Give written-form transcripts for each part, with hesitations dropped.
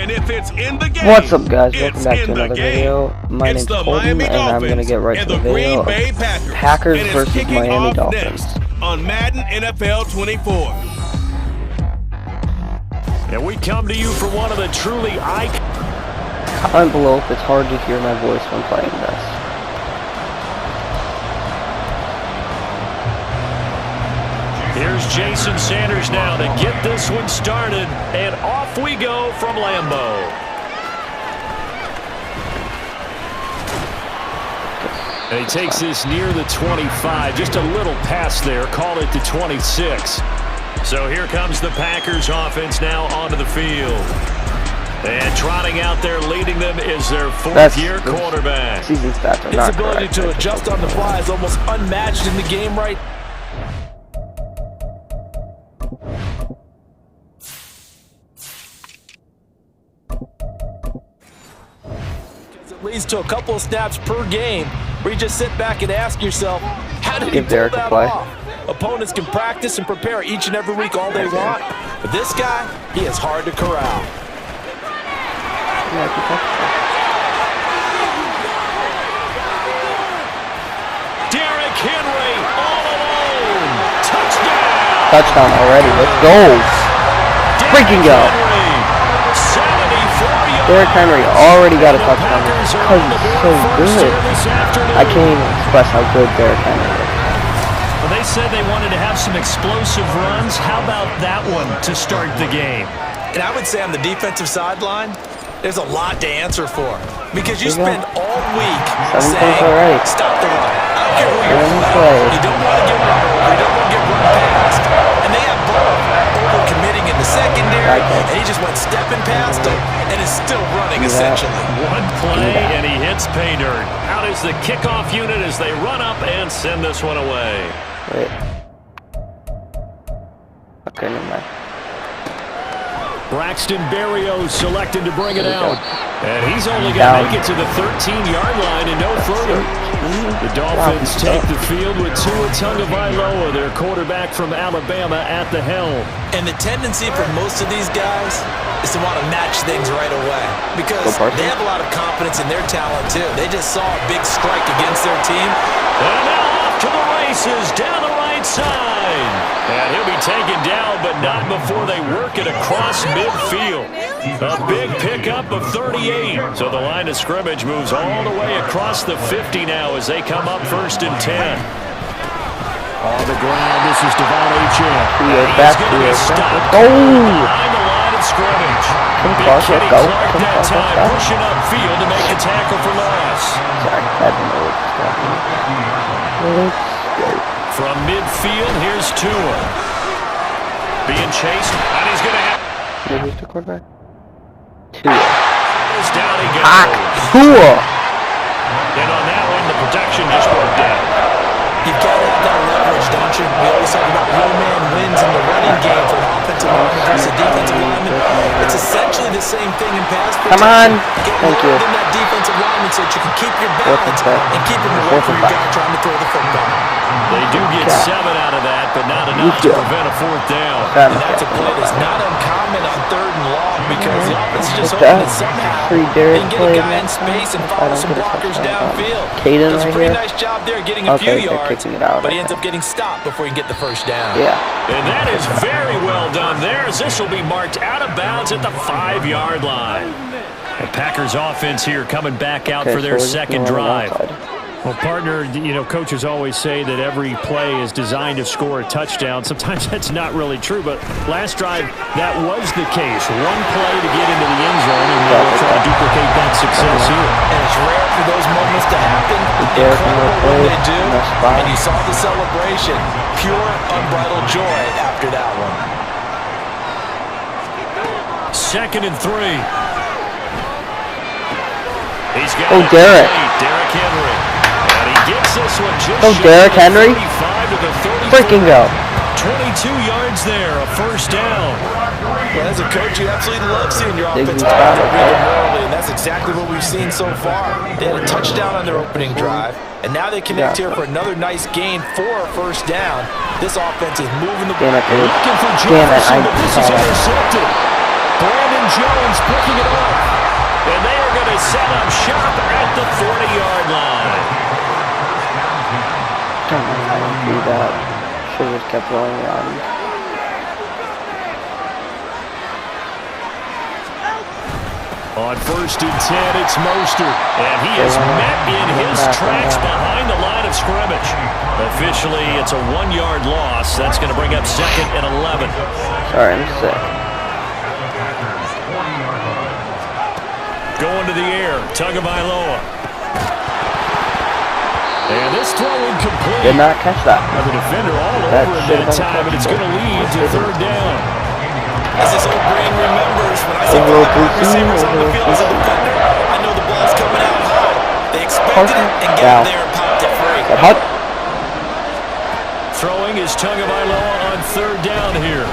And if it's in the game, what's up, guys? Welcome back to another video. My name's Colton, and I'm gonna get right to the video of Packers versus Miami Dolphins on Madden NFL 24. And we come to you from one of the truly Comment below if it's hard to hear my voice when playing this. Here's Jason Sanders now to get this one started, and off we go from Lambeau. And he takes this near the 25, just a little pass there, call it the 26. So here comes the Packers offense now onto the field. And trotting out there leading them is their fourth-year quarterback. Season stats are His ability to adjust on the fly is almost unmatched in the game right now. Leads to a couple of snaps per game where you just sit back and ask yourself, how did he pull that off? Opponents can practice and prepare each and every week all they want, but this guy, he is hard to corral. Derrick Henry all alone. Touchdown! Touchdown already. Let's go. Freaking go. Derrick Henry already got a touchdown because he's so good. I can't even express how good Derrick Henry is. Well, they said they wanted to have some explosive runs. How about that one to start the game? And I would say on the defensive sideline, there's a lot to answer for. Because you spend all week saying, stop the run. I don't care who you're playing. You don't want to get run over. You don't want to get run past. And they have over-committing in the secondary, and he just went stepping past them and is still running, essentially. One play, and he hits pay dirt. Out is the kickoff unit as they run up and send this one away. Wait. Okay, never mind. Braxton Berrios selected to bring it out. And he's only going to make it to the 13-yard line and no further. The Dolphins take the field with Tua Tagovailoa, their quarterback from Alabama, at the helm. And the tendency for most of these guys is to want to match things right away because they have a lot of confidence in their talent, too. They just saw a big strike against their team. And now off to the races down the right side. And he'll be taken down, but not before they work it across midfield. A big pickup of 38. So the line of scrimmage moves all the way across the 50 now as they come up 1st and 10. On the ground, this is Devon Achane. He's going to be stopped behind the line of scrimmage. Big Kenny Clark that time pushing upfield to make a tackle for loss. From midfield, here's Tua. Being chased, and he's going to have... Who's the quarterback? Tua. Down he goes. Tua. And on that one, the protection just worked out. You've got to have that leverage, don't you? We always talk about real man wins in the running game for an offensive lineman versus a defensive lineman. It's essentially the same thing in pass protection. Come on. Thank you. Get that defensive lineman so that you can keep your balance and keep him away from your guy trying to throw the football. They do get 7 out of that, but not enough to prevent a 4th down. And that's a play that's not uncommon on 3rd and long because the offense is just hoping that somehow they can get a guy in space and follow some blockers downfield. Does a pretty nice job there getting a few yards, but he ends up getting stopped before he can get the 1st down. Yeah. And that is very well done there as this will be marked out of bounds at the 5-yard line. The Packers offense here coming back out for their 2nd drive. Well, partner, you know, coaches always say that every play is designed to score a touchdown. Sometimes that's not really true, but last drive, that was the case. One play to get into the end zone, and they'll try to duplicate that success here. And it's rare for those moments to happen. Incredible when they do, and you saw the celebration. Pure, unbridled joy after that one. 2nd and 3. He's got Derrick. Derrick Henry. And he gets this one just Derrick Henry. 35 to the 34. Freaking go. 22 yards there, a 1st down. Well, as a coach, you absolutely love seeing your offensive line read them early, and that's exactly what we've seen so far. They had a touchdown on their opening drive, and now they connect here for another nice gain for a 1st down. This offense is moving the ball. Looking for Jefferson, but this is intercepted. Brandon Aaron Jones picking it off. And they are going to set up shop at the 40-yard line. I don't do that. Should have just kept rolling around. On 1st and 10, it's Mostert. And he is met in his tracks behind the line of scrimmage. Officially, it's a 1-yard loss. That's going to bring up 2nd and 11. Sorry, I'm sick. Going to the air, Tagovailoa. And this throw incomplete. Did not catch that. The defender all over at that time, and it's going to lead to 3rd down. As this old brain remembers, when I see wide receivers on the field as a defender, I know the ball's coming out high. They expected it and got there and popped it free. Throwing is Tagovailoa on 3rd down here.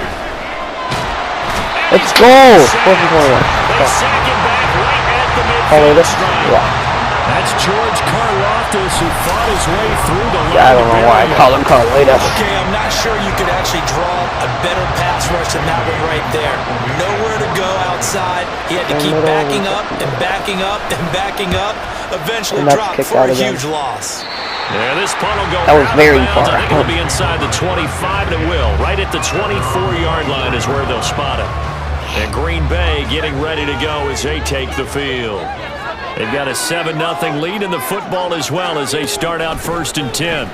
Let's go! They sack him back right at the midfield stripe. Yeah. That's George Karlaftis who fought his way through the line. Yeah, I don't know why I call him Carlitos. Okay, I'm not sure you could actually draw a better pass rush than that one right there. Nowhere to go outside. He had to keep backing up and backing up and backing up. Eventually dropped for a huge loss. Yeah, this punt will go that was very far. I think it'll be inside the 25, and it will. Right at the 24-yard line is where they'll spot it. And Green Bay getting ready to go as they take the field. They've got a 7-0 lead in the football as well as they start out 1st and 10. And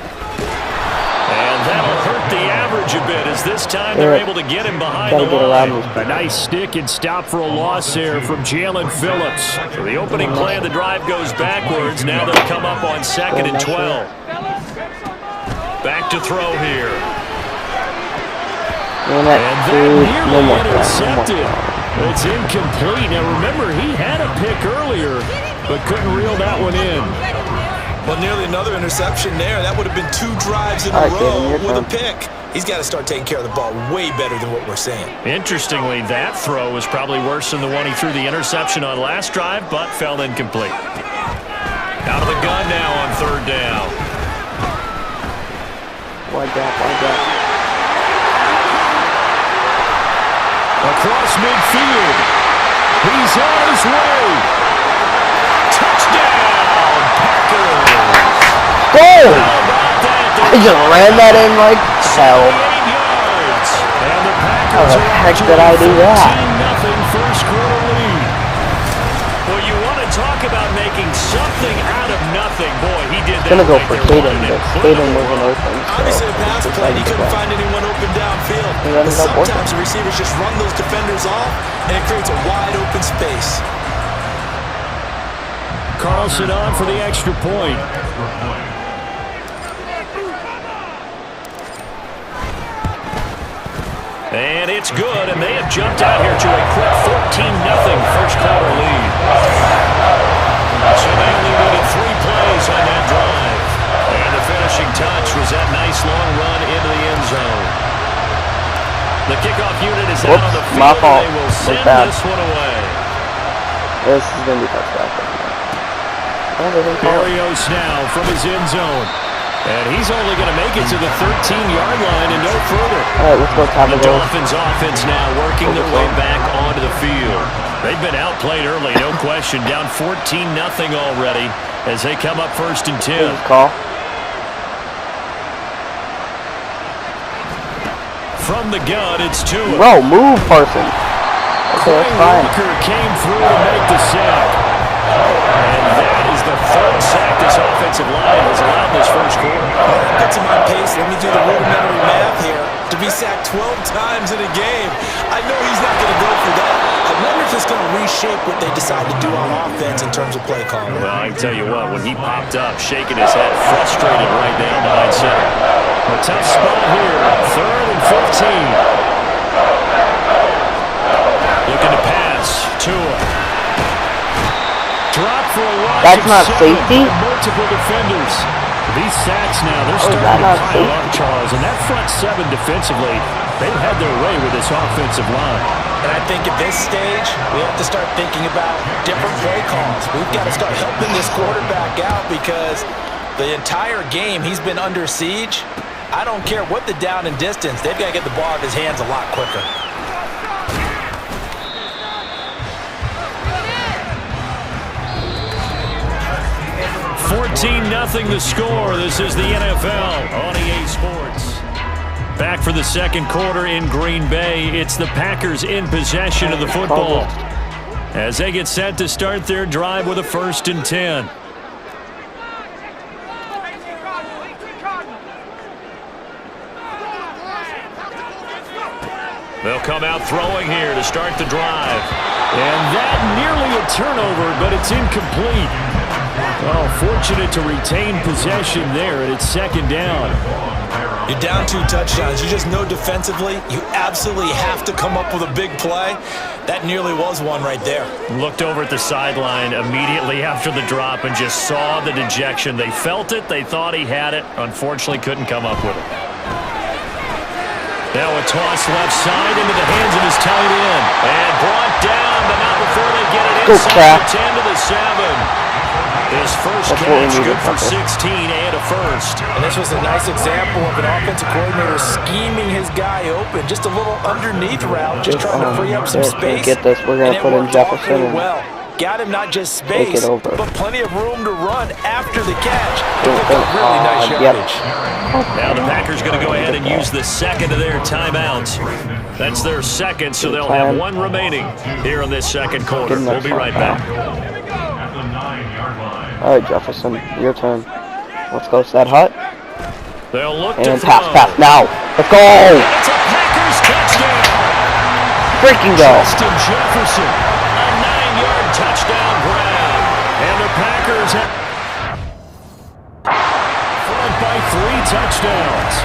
that'll hurt the average a bit as this time they're able to get him behind the line. A nice stick and stop for a loss there from Jalen Phillips. So the opening play of the drive goes backwards. Now they'll come up on 2nd and 12. Back to throw here. And that nearly intercepted. It's incomplete. Now remember, he had a pick earlier, but couldn't reel that one in. Well, nearly another interception there. That would have been 2 drives in a row with a pick. He's got to start taking care of the ball way better than what we're seeing. Interestingly, that throw was probably worse than the one he threw the interception on last drive, but fell incomplete. Out of the gun now on 3rd down. Wide gap. Across midfield. He's on his way. Touchdown, Packers. Goal! I just ran that in like hell. How the heck did I do that? 14-0 first quarter lead. Well, you want to talk about making something out of nothing. Boy, he did that. I was going to go for Tatum, but Tatum wasn't open. Obviously, a pass play. He couldn't find anyone open downfield. But sometimes the receivers just run those defenders off, and it creates a wide open space. Carlson on for the extra point. And it's good, and they have jumped out here to a quick 14-0 first quarter lead. So they only needed 3 plays on that drive. And the finishing touch was that nice long run into the end zone. The kickoff unit is out on the field, and they will send this one away. This is going to be touchdown. Barrios now from his end zone. And he's only going to make it to the 13-yard line and no further. All right, let's go top of the Dolphins offense now working their way back onto the field. They've been outplayed early, no question. Down 14-0 already as they come up 1st and 10. Call. From the gun, it's Tua. Bro, move, Parson. Okay, that's fine. Walker came through to make the sack. And that is the 3rd sack this offensive line has allowed this first quarter. Puts him on pace. Let me do the rudimentary math here. To be sacked 12 times in a game, I know he's not going to go for that. I wonder if it's going to reshape what they decide to do on offense in terms of play calling. Well, I can tell you what, when he popped up, shaking his head, frustrated right down behind center. A tough spot here, 3rd and 15. Looking to pass, Tua. Drop for a rush. That's not safety? Multiple defenders. These sacks now, they're starting to pile up, Charles. And that front 7 defensively, they've had their way with this offensive line. And I think at this stage, we have to start thinking about different play calls. We've got to start helping this quarterback out because the entire game he's been under siege. I don't care what the down and distance, they've got to get the ball out of his hands a lot quicker. 14-0 the score. This is the NFL on EA Sports. Back for the second quarter in Green Bay. It's the Packers in possession of the football as they get set to start their drive with a 1st and 10. They'll come out throwing here to start the drive. And that nearly a turnover, but it's incomplete. Well, fortunate to retain possession there, and it's 2nd down. You're down 2 touchdowns. You just know defensively you absolutely have to come up with a big play. That nearly was one right there. Looked over at the sideline immediately after the drop and just saw the dejection. They felt it. They thought he had it. Unfortunately, couldn't come up with it. Now a toss left side into the hands of his tight end. And brought down, but not before they get it inside the 10 to the 7. His first catch, good for 16 and a 1st. And this was a nice example of an offensive coordinator scheming his guy open. Just a little underneath route, just trying to free up some space. Get this. We're going to put in Jefferson and well. Got him not just space, but plenty of room to run after the catch. Really nice yardage. Now the Packers going to go ahead and use the 2nd of their timeouts. That's their 2nd, so they'll have 1 remaining here in this 2nd quarter. We'll be right back. All right, Jefferson, your turn. Let's go, Sad Hut. They'll look and to pass now. Let's go. It's a Packers touchdown. Freaking go. Justin Jefferson, a 9-yard touchdown grab, and the Packers have front by 3 touchdowns.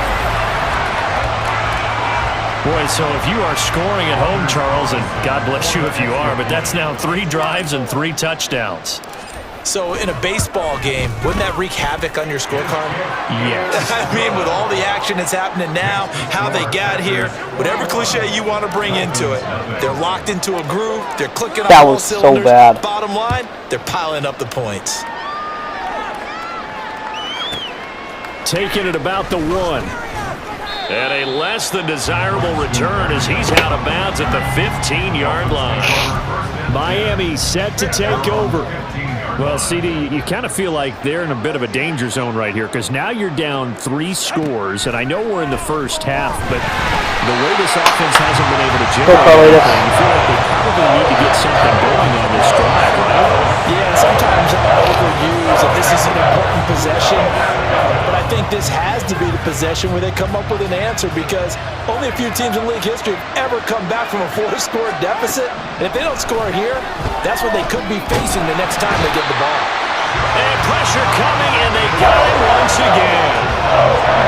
Boy, so if you are scoring at home, Charles, and God bless you if you are, but that's now 3 drives and 3 touchdowns. So in a baseball game, wouldn't that wreak havoc on your scorecard? Yes. I mean, with all the action that's happening now, how they got here, whatever cliche you want to bring into it, they're locked into a groove, they're clicking on all cylinders. That was so bad. Bottom line, they're piling up the points. Taking it about the 1. And a less than desirable return as he's out of bounds at the 15-yard line. Miami set to take over. Well, CD, you kind of feel like they're in a bit of a danger zone right here because now you're down 3 scores, and I know we're in the first half, but the way this offense hasn't been able to generate anything, you feel like they probably need to get something going on this drive, right? Yeah, sometimes I overuse that this is an important possession, but I think this has to be the possession where they come up with an answer because only a few teams in league history have ever come back from a 4-score deficit, and if they don't score here, that's what they could be facing the next time they get the ball. And pressure coming, and they got it once again.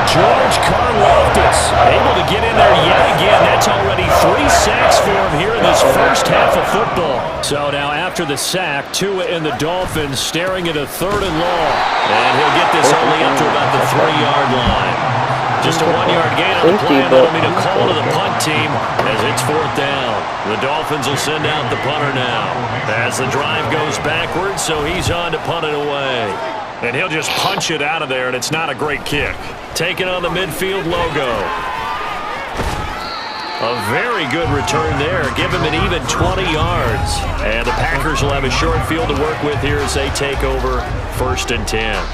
George Karlaftis able to get in there yet again. That's already 3 sacks for him here in this first half of football. So now after the sack, Tua and the Dolphins staring at a 3rd and long. And he'll get this only up to about the 3-yard line. Just a 1-yard gain on the play, and that'll mean a call to the punt team as it's 4th down. The Dolphins will send out the punter now as the drive goes backwards, so he's on to punt it away. And he'll just punch it out of there, and it's not a great kick. Taking on the midfield logo. A very good return there. Give him an even 20 yards. And the Packers will have a short field to work with here as they take over 1st and 10.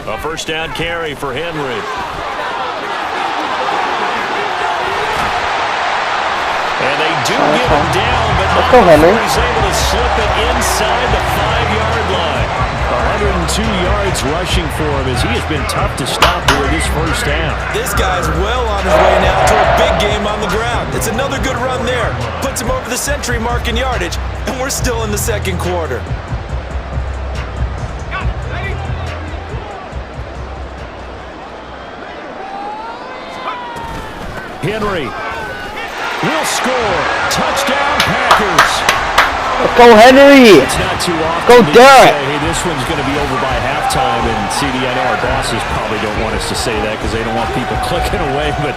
A 1st down carry for Henry. And they do get him down, but not before he's able to slip it inside the 5-yard line. 102 yards rushing for him as he has been tough to stop here this first half. This guy's well on his way now to a big game on the ground. It's another good run there. Puts him over the century mark in yardage, and we're still in the 2nd quarter. Henry will score. Touchdown, Packers. Let's go, Henry. It's not too often. Go, Derek. Hey, this one's going to be over by halftime. And CD, I know our bosses probably don't want us to say that because they don't want people clicking away. But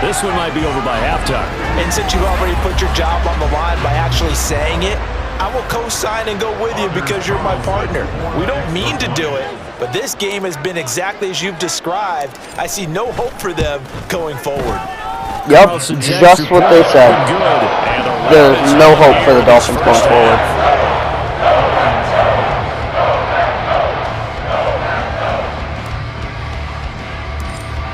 This one might be over by halftime. And since you've already put your job on the line by actually saying it, I will co-sign and go with you because you're my partner. We don't mean to do it, but this game has been exactly as you've described. I see no hope for them going forward. Yep, just what they said. There's no hope for the Dolphins going forward.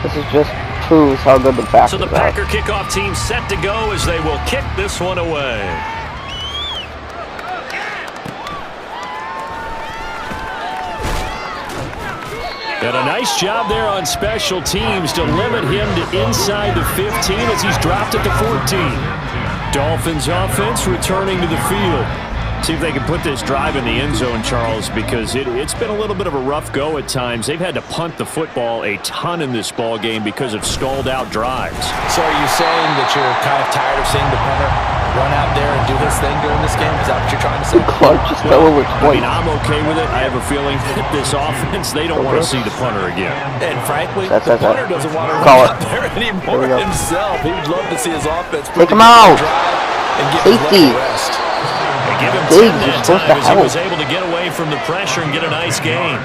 This is just proves how good the Packers are. So the Packer kickoff team set to go as they will kick this one away. And a nice job there on special teams to limit him to inside the 15 as he's dropped at the 14. Dolphins offense returning to the field. See if they can put this drive in the end zone, Charles, because it's been a little bit of a rough go at times. They've had to punt the football a ton in this ball game because of stalled-out drives. So are you saying that you're kind of tired of seeing the punter run out there and do his thing during this game? Is that what you're trying to say? Clark just fell over twice. I mean, I'm okay with it. I have a feeling that this offense, they don't want to see the punter again. And frankly, the punter doesn't want to run out there anymore himself. He would love to see his offense take him out. And give his leg a rest. Give him 10 that time as he was able to get away from the pressure and get a nice gain.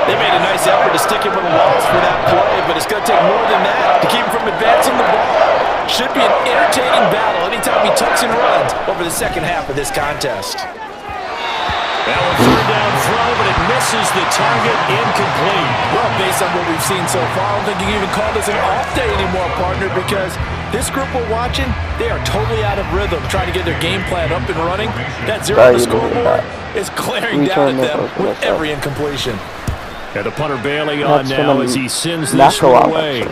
They made a nice effort to stick him with a loss for that play, but it's going to take more than that to keep him from advancing the ball. Should be an entertaining battle anytime he tucks and runs over the second half of this contest. Now a third down throw, but it misses the target, incomplete. Well, based on what we've seen so far, I don't think you can even call this an off day anymore, partner, because this group we're watching, they are totally out of rhythm, trying to get their game plan up and running. That zero on the scoreboard is glaring down at them with every incompletion. And the punter Bailey on now as he sends this one away.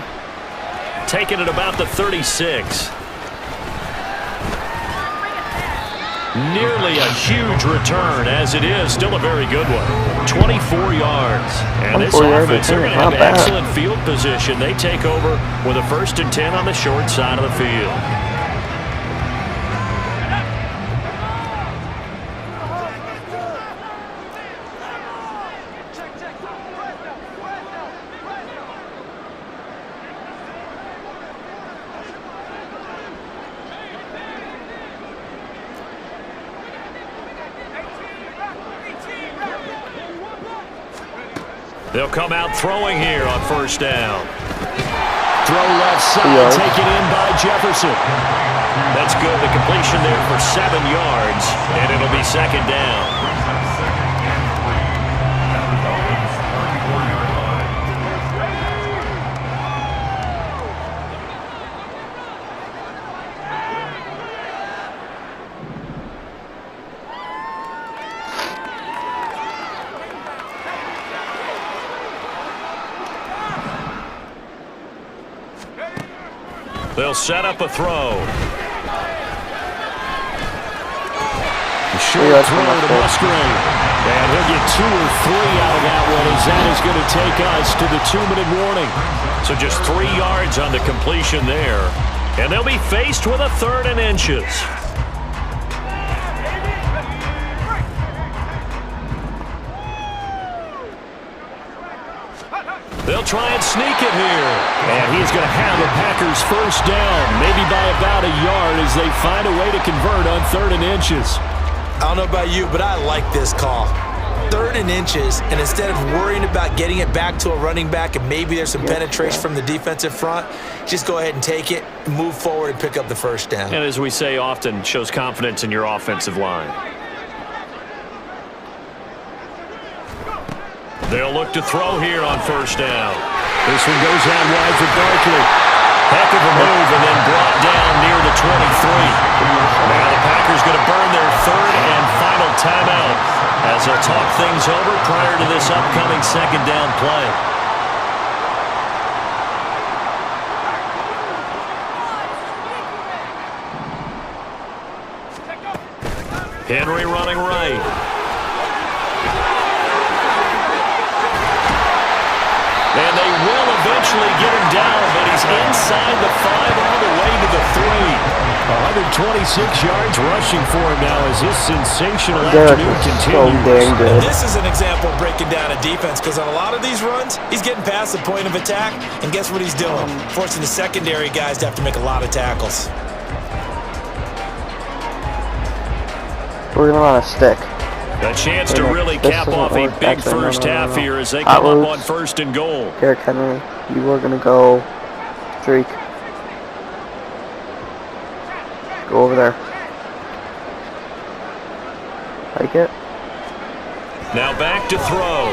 Taking it about the 36. Nearly a huge return, as it is still a very good one. 24 yards. And this offense, they're going to have excellent field position. They take over with a 1st and 10 on the short side of the field. They'll come out throwing here on 1st down. Throw left side, taken in by Jefferson. That's good. The completion there for 7 yards, and it'll be 2nd down. They'll set up a throw. Short throw to Musgrave. And he'll get 2 or 3 out of that one as that is going to take us to the 2-minute warning. So just 3 yards on the completion there. And they'll be faced with a 3rd and inches. They'll try and sneak it here. And he's going to have the Packers 1st down, maybe by about a yard as they find a way to convert on 3rd and inches. I don't know about you, but I like this call. 3rd and inches, and instead of worrying about getting it back to a running back and maybe there's some penetration from the defensive front, just go ahead and take it, move forward, and pick up the 1st down. And as we say often, shows confidence in your offensive line. They'll look to throw here on 1st down. This one goes out wide for Barkley. Heck of a move and then brought down near the 23. Now the Packers going to burn their 3rd and final timeout as they'll talk things over prior to this upcoming 2nd down play. Henry running right. And they will eventually get him down, but he's inside the 5 all the way to the 3. 126 yards rushing for him now as this sensational Derek afternoon is so continues. dang good. This is an example of breaking down a defense because on a lot of these runs, he's getting past the point of attack, and guess what he's doing? Forcing the secondary guys to have to make a lot of tackles. We're gonna run a stick. A chance to really cap off a big first half here as they come up on 1st and goal. Derrick Henry, you are gonna go streak. Go over there. Like it. Now back to throw.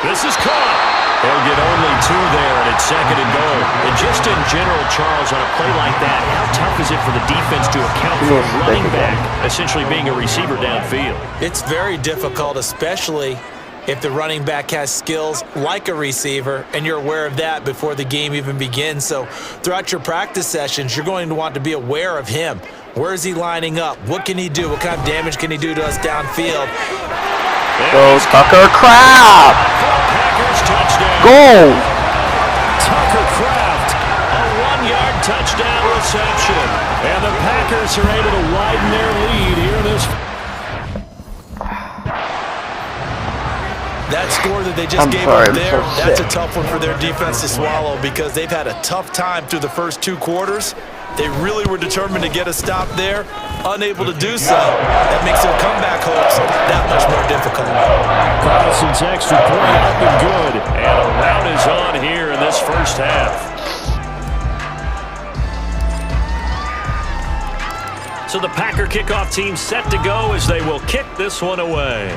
This is caught. They'll get only 2 there, and it's 2nd and goal. And just in general, Charles, on a play like that, how tough is it for the defense to account for a running back essentially being a receiver downfield? It's very difficult, especially if the running back has skills like a receiver, and you're aware of that before the game even begins. So throughout your practice sessions, you're going to want to be aware of him. Where is he lining up? What can he do? What kind of damage can he do to us downfield? Go Tucker Kraft! Packers touchdown. Go! Tucker Kraft, a 1-yard touchdown reception. And the Packers are able to widen their lead here in this. That score that they just gave up there, that's a tough one for their defense to swallow because they've had a tough time through the first 2 quarters. They really were determined to get a stop there, unable to do so. That makes their comeback hopes that much more difficult. Carlson's extra point up and good. And a rout is on here in this first half. So the Packer kickoff team set to go as they will kick this one away.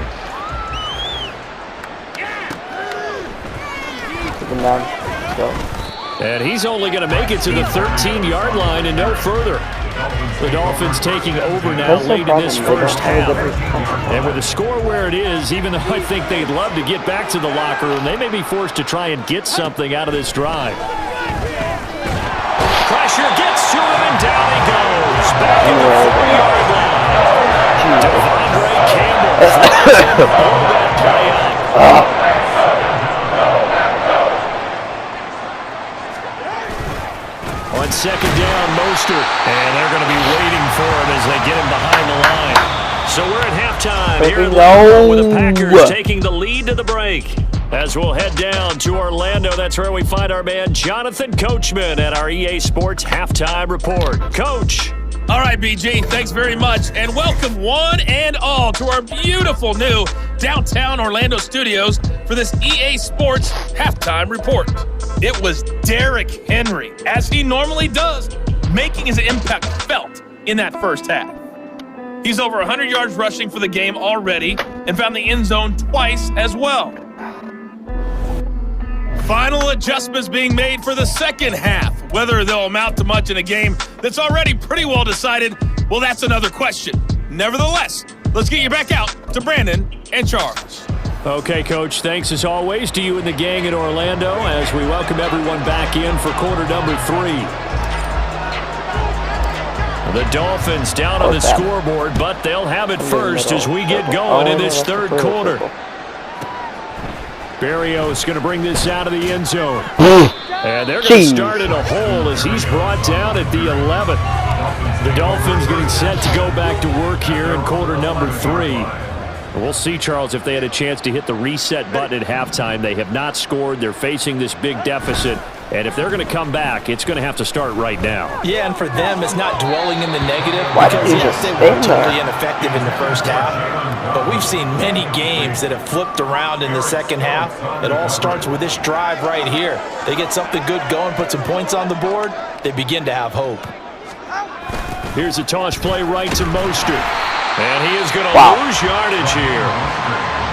Go. And he's only going to make it to the 13-yard line and no further. The Dolphins taking over now late in this first half. And with the score where it is, even though I think they'd love to get back to the locker room, they may be forced to try and get something out of this drive. Pressure gets to him and down he goes. Back in the 4-yard line. Devondre Campbell all that play up. On 2nd down, Mostert, and they're going to be waiting for him as they get him behind the line. So we're at halftime here in Orlando with the Packers taking the lead to the break. As we'll head down to Orlando, that's where we find our man Jonathan Coachman at our EA Sports Halftime Report. Coach. All right, BG, thanks very much, and welcome one and all to our beautiful new downtown Orlando studios for this EA Sports Halftime Report. It was Derrick Henry, as he normally does, making his impact felt in that first half. He's over 100 yards rushing for the game already and found the end zone twice as well. Final adjustments being made for the second half. Whether they'll amount to much in a game that's already pretty well decided, well, that's another question. Nevertheless, let's get you back out to Brandon and Charles. Okay, Coach, thanks as always to you and the gang in Orlando as we welcome everyone back in for quarter number 3. The Dolphins down on the scoreboard, but they'll have it first as we get going in this third quarter. Berrios going to bring this out of the end zone. And they're going to start in a hole as he's brought down at the 11th. The Dolphins getting set to go back to work here in quarter number 3. We'll see, Charles, if they had a chance to hit the reset button at halftime. They have not scored. They're facing this big deficit. And if they're going to come back, it's going to have to start right now. Yeah, and for them, it's not dwelling in the negative because, yes, they were totally ineffective in the first half. But we've seen many games that have flipped around in the second half. It all starts with this drive right here. They get something good going, put some points on the board, they begin to have hope. Here's a toss play right to Mostert. And he is going to lose yardage here.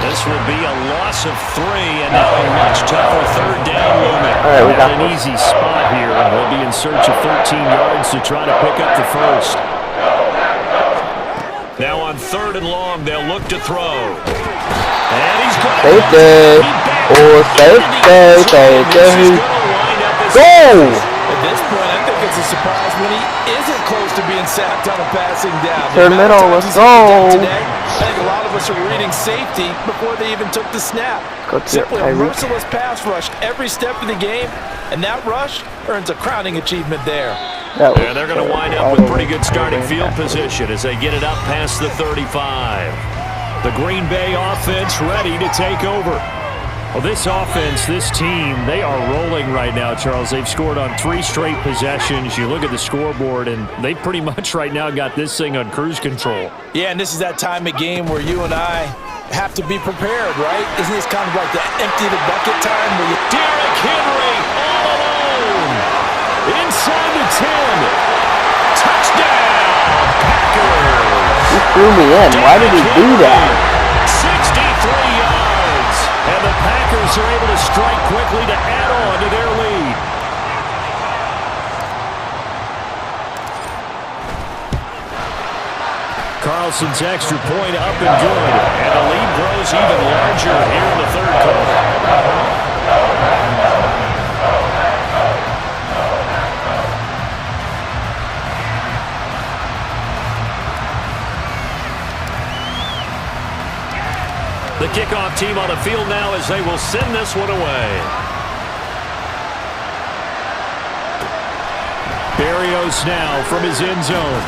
This will be a loss of 3, and now a much tougher third down movement. Not an easy spot here. They'll be in search of 13 yards to try to pick up the first. Now on 3rd and long, they'll look to throw. And he's going to safety. Go! At this point, I think it's a surprise when he isn't close to being sacked on a passing down. Third middle, let's go! Today, I think a lot of us are reading safety before they even took the snap. Simply a merciless pass rush every step of the game, and that rush earns a crowning achievement there. And they're going to wind up with pretty good starting field position as they get it up past the 35. The Green Bay offense ready to take over. Well, this offense, this team, they are rolling right now, Charles. They've scored on 3 straight possessions. You look at the scoreboard, and they pretty much right now got this thing on cruise control. Yeah, and this is that time of game where you and I have to be prepared, right? Isn't this kind of like the empty the bucket time? Where you Derrick Henry all alone. Inside the 10. Touchdown, Packers. He threw me in. Why did he do that? 63 yards. And the Packers are able to strike quickly to add on to their lead. Carlson's extra point up and good. And the lead grows even larger here in the third quarter. The kickoff team on the field now as they will send this one away. Berrios now from his end zone.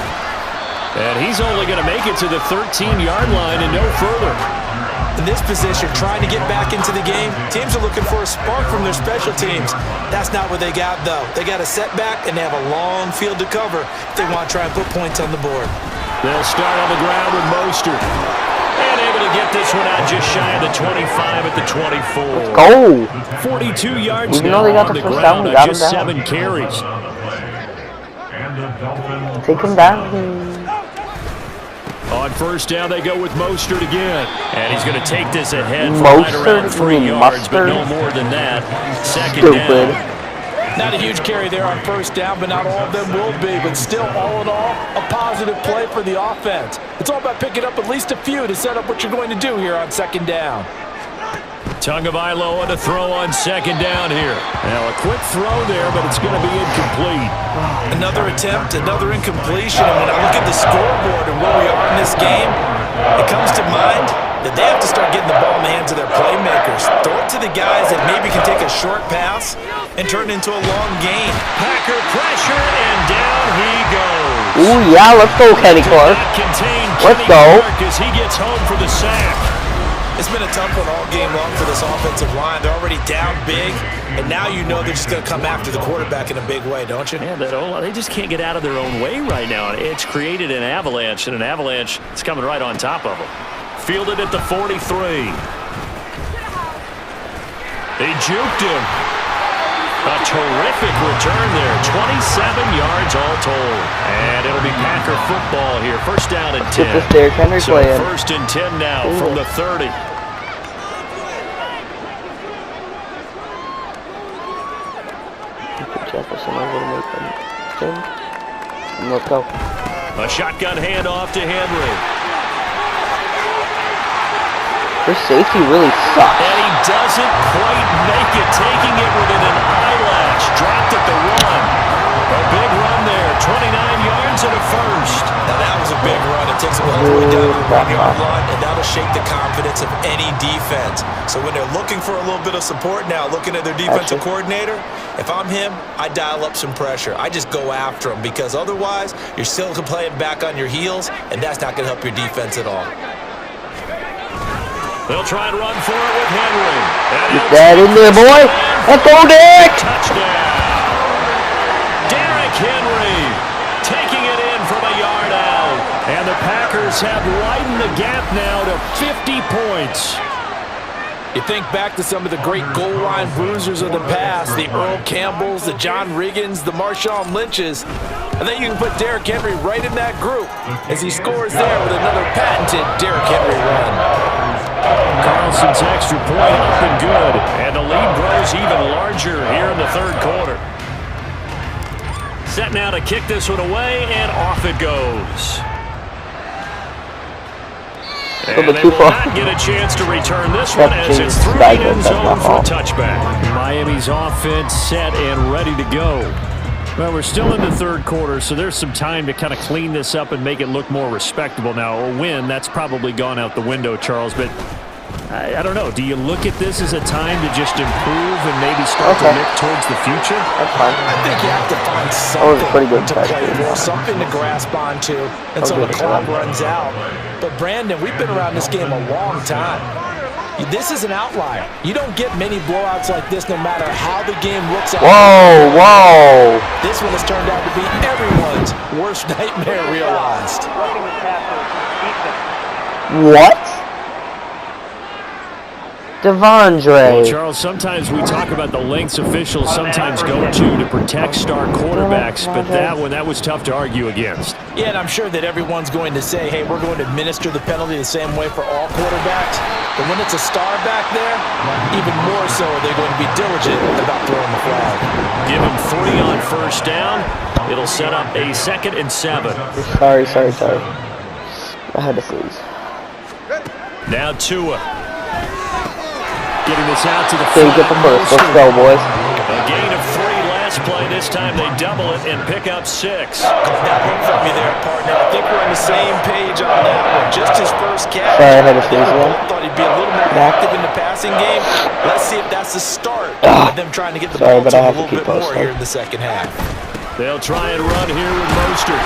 And he's only going to make it to the 13-yard line and no further. in this position, trying to get back into the game, teams are looking for a spark from their special teams. That's not what they got, though. They got a setback, and they have a long field to cover if they want to try and put points on the board. They'll start on the ground with Mostert. And able to get this one out just shy of the 25 at the 24. Let's go. 42 yards Even now though they got on the the first ground down, we on got just him down. 7 carries. Take him down. On first down, they go with Mostert again. And he's going to take this ahead for right Mostert? around 3 You mean yards, but no mustard? more than that. Second Stupid. down. Not a huge carry there on first down, but not all of them will be. But still, all in all, a positive play for the offense. It's all about picking up at least a few to set up what you're going to do here on second down. Tagovailoa to throw on second down here. Now, a quick throw there, but it's going to be incomplete. Another attempt, another incompletion. I mean, I look at the scoreboard and where we are in this game. It comes to mind that they have to start getting the ball in the hands of their playmakers. Throw it to the guys that maybe can take a short pass and turn it into a long gain. Packer pressure, and down he goes. Ooh, yeah, let's go, Kenny Clark. Let's go. As he gets home for the sack. It's been a tough one all game long for this offensive line. They're already down big, and now you know they're just going to come after the quarterback in a big way, don't you? Yeah, they just can't get out of their own way right now. It's created an avalanche, and an avalanche is coming right on top of them. Fielded at the 43. They juked him. A terrific return there. 27 yards all told. And it'll be Packer football here. First down and 10. Get this Derrick Henry So playing. first and 10 now from the 30. Jefferson over to make them think. And let's go. A shotgun handoff to Henry. Their safety really sucks. And he doesn't quite make it, taking it within an eyelash. Dropped at the 1. A big run there, 29 yards and a first. Now that was a big run. It takes them all the way down to the 1-yard line, and that'll shake the confidence of any defense. So when they're looking for a little bit of support now, looking at their defensive coordinator, if I'm him, I dial up some pressure. I just go after him, because otherwise you're still playing back on your heels, and that's not going to help your defense at all. They'll try and run for it with Henry. Get that in there, boy. Let's go, Dick. Touchdown. Derrick Henry taking it in from a yard out. And the Packers have widened the gap now to 50 points. You think back to some of the great goal line bruisers of the past, the Earl Campbells, the John Riggins, the Marshawn Lynches. I think you can put Derrick Henry right in that group as he scores there with another patented Derrick Henry run. Carlson's extra point up and good. And the lead grows even larger here in the third quarter. Set now to kick this one away, and off it goes. And they will not get a chance to return this one as it's through the end zone for a touchback. Miami's offense set and ready to go. Well, we're still in the third quarter, so there's some time to kind of clean this up and make it look more respectable. Now, a win, that's probably gone out the window, Charles, but I don't know. Do you look at this as a time to just improve and maybe start to look towards the future? That's fine. I think you have to find something to play for, something to grasp onto until the clock runs out. But Brandon, we've been around this game a long time. This is an outlier. You don't get many blowouts like this no matter how the game looks out. Whoa. This one has turned out to be everyone's worst nightmare realized. What? Devondre. Well, Charles, sometimes we talk about the lengths officials sometimes go to protect star quarterbacks, but that was tough to argue against. Yeah, and I'm sure that everyone's going to say, hey, we're going to administer the penalty the same way for all quarterbacks. But when it's a star back there, even more so they're going to be diligent about throwing the flag. Give him 3 on first down. It'll set up a 2nd and 7. Sorry. I had to freeze. Now Tua. Getting this out to the get the first. Let's go, boys. A gain of 3 last play. This time they double it and pick up 6. That one from me there, partner. I think we're on the same page on that one. Just his first catch. Sorry, I had to freeze again. Thought he'd be a little more active in the passing game. Let's see if that's the start of them trying to get the ball to a little bit more here in the second half. They'll try and run here with Mostert.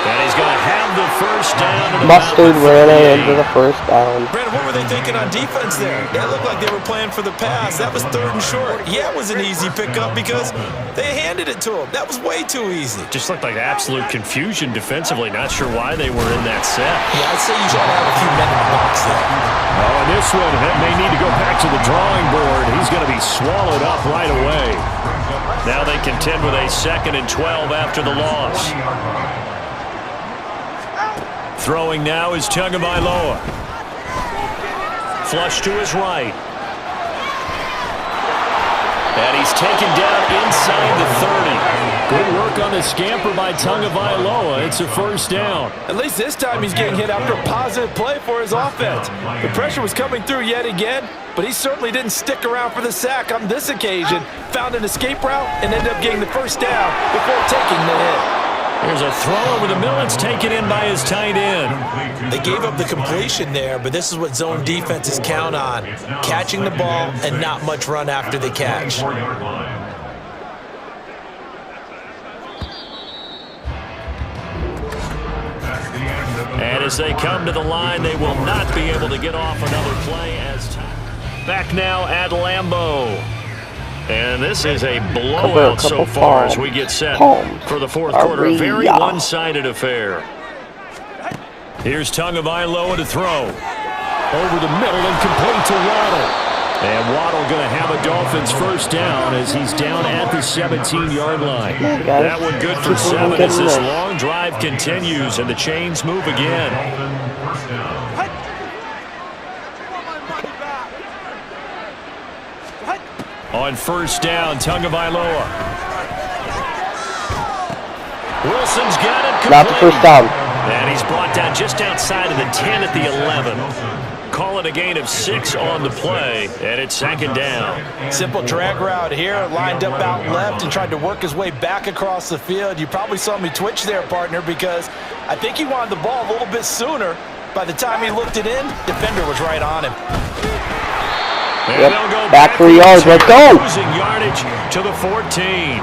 And he's going to have the first down. Mustard ran into the first down. Brandon, what were they thinking on defense there? That looked like they were playing for the pass. That was 3rd and short. Yeah, it was an easy pickup because they handed it to him. That was way too easy. Just looked like absolute confusion defensively. Not sure why they were in that set. Yeah, I'd say you should have a few men in the box there. Oh, and this one, that may need to go back to the drawing board. He's going to be swallowed up right away. Now they contend with a 2nd and 12 after the loss. Throwing now is Tagovailoa. Flush to his right. And he's taken down inside the 30. Good work on the scamper by Tagovailoa. It's a first down. At least this time he's getting hit after a positive play for his offense. The pressure was coming through yet again, but he certainly didn't stick around for the sack on this occasion. Found an escape route and ended up getting the first down before taking the hit. There's a throw over the middle. It's taken in by his tight end. They gave up the completion there, but this is what zone defenses count on. Catching the ball and not much run after the catch. And as they come to the line, they will not be able to get off another play. Back now at Lambeau. And this is a blowout so far as we get set for the 4th quarter. A very one-sided affair. Here's Tagovailoa to throw. Over the middle and complete to Waddle. And Waddle going to have a Dolphins first down as he's down at the 17-yard line. That one good for 7 as this long drive continues and the chains move again. On first down, Tagovailoa. Wilson's got it complete. Not the first down. And he's brought down just outside of the 10 at the 11. Call it a gain of 6 on the play, and it's 2nd down. Simple drag route here, lined up out left and tried to work his way back across the field. You probably saw me twitch there, partner, because I think he wanted the ball a little bit sooner. By the time he looked it in, defender was right on him. Yep. Back 3 yards. Let's go. Losing yardage to the 14.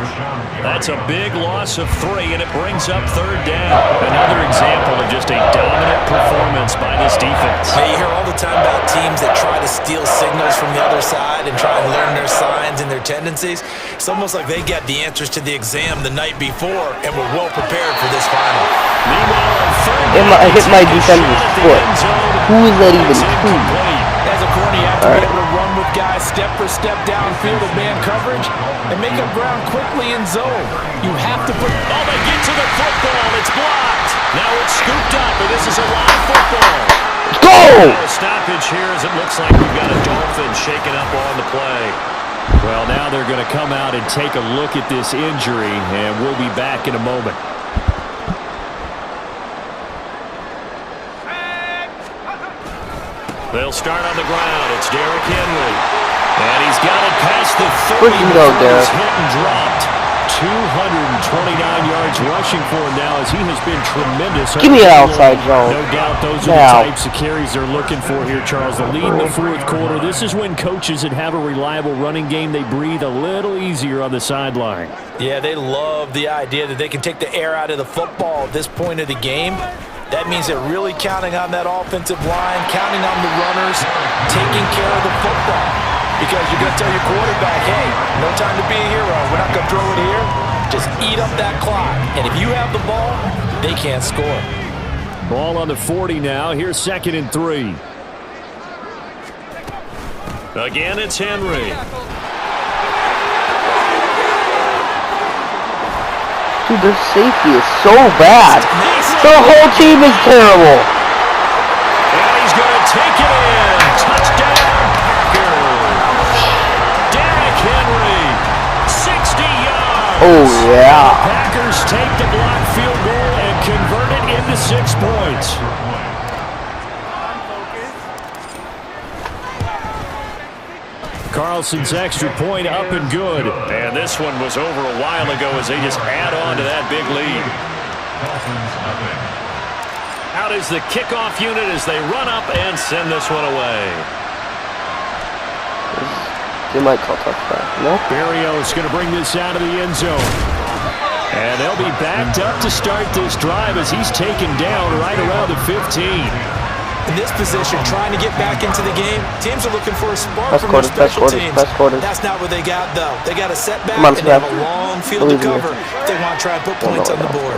That's a big loss of 3, and it brings up 3rd down. Another example of just a dominant performance by this defense. Hey, you hear all the time about teams that try to steal signals from the other side and try and learn their signs and their tendencies. It's almost like they got the answers to the exam the night before and were well prepared for this final. Meanwhile, on 3rd down, I hit my defender's foot. Who is that even to? As a corner, you have to be able to run with guys step for step downfield of man coverage and make up ground quickly in zone. You have to put... Oh, they get to the football. It's blocked. Now it's scooped up, and this is a live football. Go! A stoppage here as it looks like we've got a Dolphin shaking up on the play. Well, now they're going to come out and take a look at this injury, and we'll be back in a moment. They'll start on the ground. It's Derrick Henry. And he's got it past the 30. Where'd you go, Derrick? Hit and dropped. 229 yards rushing for him now as he has been tremendous. Give me an outside zone. No doubt those are the types of carries they're looking for here, Charles. The lead in the fourth quarter. This is when coaches that have a reliable running game, they breathe a little easier on the sideline. Yeah, they love the idea that they can take the air out of the football at this point of the game. That means they're really counting on that offensive line, counting on the runners, taking care of the football. Because you're going to tell your quarterback, hey, no time to be a hero. We're not going to throw it here. Just eat up that clock. And if you have the ball, they can't score. Ball on the 40 now. Here's 2nd and 3. Again, it's Henry. Dude, their safety is so bad. The whole team is terrible. And he's going to take it in. Touchdown, Packers. Derrick Henry, 60 yards. Oh, yeah. The Packers take the blocked field goal and convert it into 6 points. Carlson's extra point up and good. And this one was over a while ago as they just add on to that big lead. Out is the kickoff unit as they run up and send this one away. They might call touchdown. Nope. Berrios going to bring this out of the end zone. And they'll be backed up to start this drive as he's taken down right around the 15. In this position, trying to get back into the game, teams are looking for a spark from their special teams. That's not what they got, though. They got a setback, and they have a long field to cover if they want to try and put points on the board.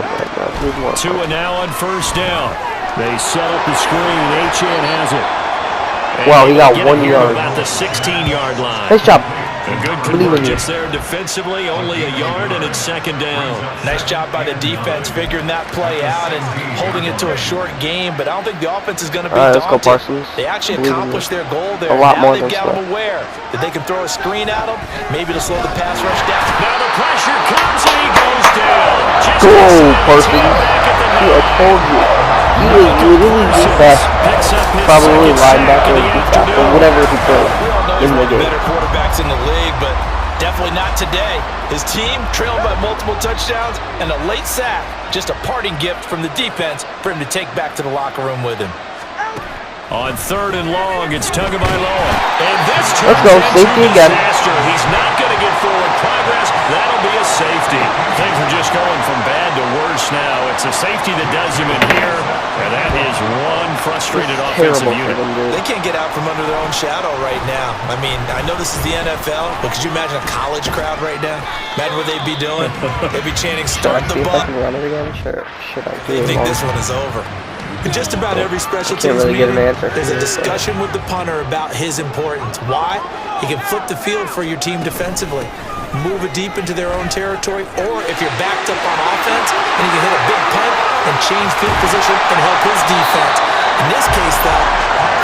Tua now on 1st down. They set up the screen. Achane has it. Wow, he got 1 yard. About the 16-yard line. Nice job. A good convergence there defensively, only a yard, and it's 2nd down. Nice job by the defense figuring that play out and holding it to a short game, but I don't think the offense is going to be daunted. Let's go, Parsons. They actually accomplished their goal there. A lot now more they've than got them aware that they can throw a screen at them, maybe to slow the pass rush down. Now the pressure comes and he goes down. Go, Parsons. I told you. He is literally the best, probably linebacker or tackle, whatever he plays in the game. Better quarterbacks in the league, but definitely not today. His team trailed by multiple touchdowns and a late sack. Just a parting gift from the defense for him to take back to the locker room with him. On 3rd and long, it's Tagovailoa. And this Let's go, safety again. Disaster. He's not going to get forward progress. That'll be a safety. Things are just going from bad to worse now. It's a safety that does him in here, and that is one frustrated offensive unit. They can't get out from under their own shadow right now. I mean, I know this is the NFL, but could you imagine a college crowd right now? Imagine what they'd be doing. They'd be chanting, "Start the buck." Sure. Should I They think this one is over. In just about every special teams meeting, there's a discussion with the punter about his importance. Why? He can flip the field for your team defensively, move it deep into their own territory, or if you're backed up on offense, then he can hit a big punt and change field position and help his defense. In this case, though,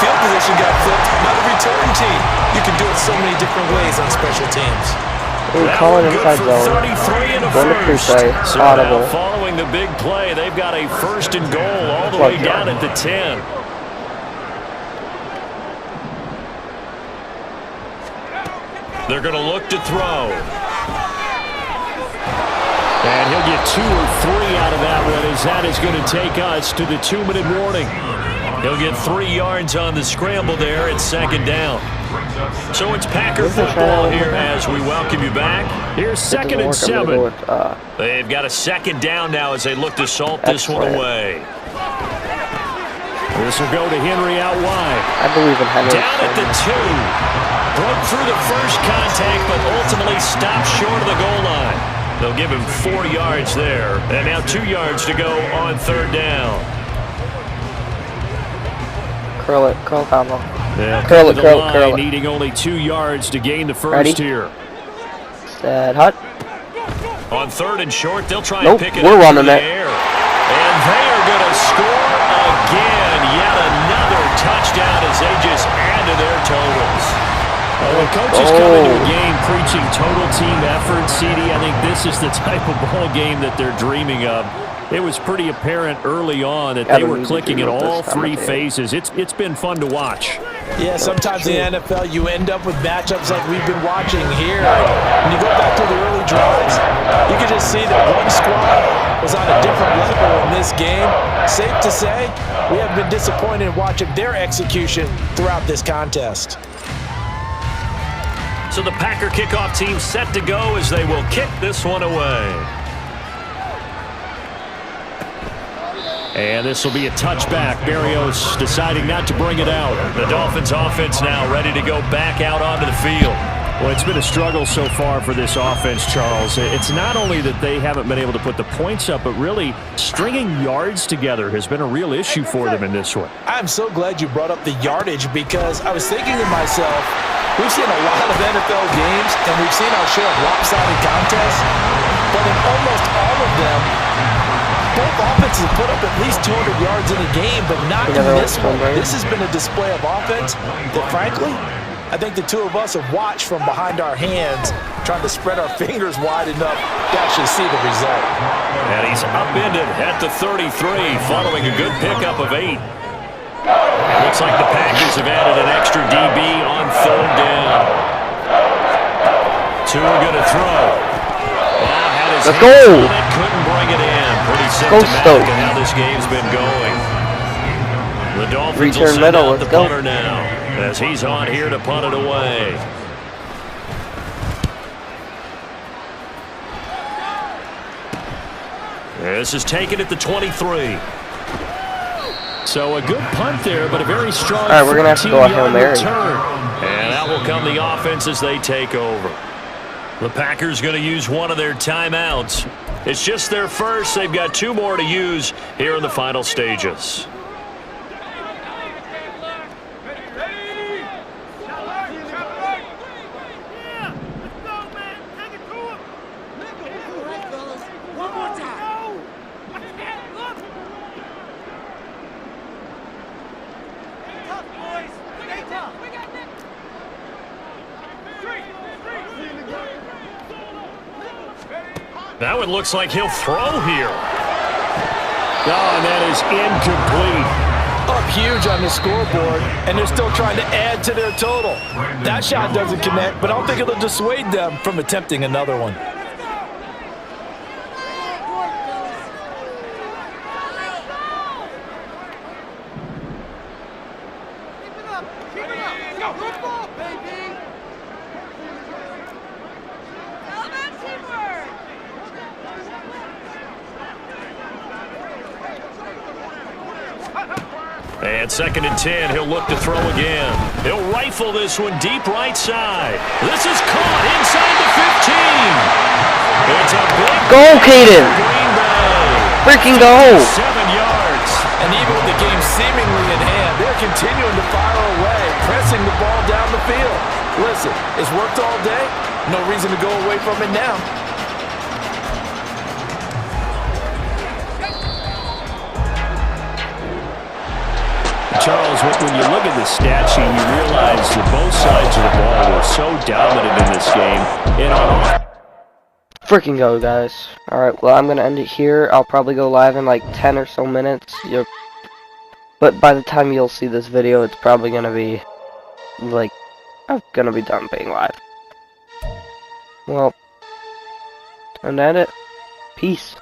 field position got flipped by the return team. You can do it so many different ways on special teams. We're calling inside zone. Going to pre-play. Audible. Following the big play, they've got a 1st and goal all the way down at the 10. They're going to look to throw. And he'll get 2 or 3 out of that one as that is going to take us to the 2-minute warning. He'll get 3 yards on the scramble there at 2nd down. So it's Packer football here as we welcome you back. Here's 2nd and 7. They've got a 2nd down now as they look to salt this one away. This will go to Henry out wide. I believe in Henry. Down at the 2. Broke through the first contact, but ultimately stopped short of the goal line. They'll give him 4 yards there. And now 2 yards to go on 3rd down. Curl it, curl combo. Yeah, curl it. Needing only 2 yards to gain the first here. Set hut. On 3rd and short, they'll try and pick it we're up running in the it. air. And they are going to score again. Yet another touchdown as they just add to their totals. When coaches come into a game preaching total team effort, CD, I think this is the type of ball game that they're dreaming of. It was pretty apparent early on that they were clicking in all three phases. It's been fun to watch. Yeah, sometimes in the NFL you end up with matchups like we've been watching here. When you go back to the early drives, you can just see that one squad was on a different level in this game. Safe to say, we have been disappointed in watching their execution throughout this contest. So the Packer kickoff team set to go as they will kick this one away. And this will be a touchback. Berrios deciding not to bring it out. The Dolphins offense now ready to go back out onto the field. Well, it's been a struggle so far for this offense, Charles. It's not only that they haven't been able to put the points up, but really stringing yards together has been a real issue for them in this one. I'm so glad you brought up the yardage because I was thinking to myself, we've seen a lot of NFL games and we've seen our share of lopsided contests, but in almost all of them, both offenses put up at least 200 yards in a game, but not in this one. This has been a display of offense that, frankly, I think the two of us have watched from behind our hands, trying to spread our fingers wide enough to actually see the result. And he's upended at the 33, following a good pickup of 8. It looks like the Packers have added an extra DB on 3rd down. Two are going to throw. Let's go! Couldn't bring it in. Pretty symptomatic of how this game's been going. The Dolphins will send out the punter now as he's on here to punt it away. This is taken at the 23. So a good punt there, but a very strong. All right, we're gonna have to go a Hail Mary. And out will come the offense as they take over. The Packers going to use one of their timeouts. It's just their first. They've got 2 more to use here in the final stages. Now it looks like he'll throw here. Oh, and that is incomplete. Up huge on the scoreboard, and they're still trying to add to their total. That shot doesn't connect, but I don't think it'll dissuade them from attempting another one. And 2nd and 10, he'll look to throw again. He'll rifle this one deep right side. This is caught inside the 15. It's a big go, Caden. Freaking go. 7 yards. And even with the game seemingly in hand, they're continuing to fire away, pressing the ball down the field. Listen, it's worked all day. No reason to go away from it now. Charles, when you look at the stat sheet, you realize that both sides of the ball were so dominant in this game. Freaking go, guys. Alright, well, I'm going to end it here. I'll probably go live in like 10 or so minutes. But by the time you'll see this video, it's probably going to be, like, I'm going to be done being live. Well, time to end it. Peace.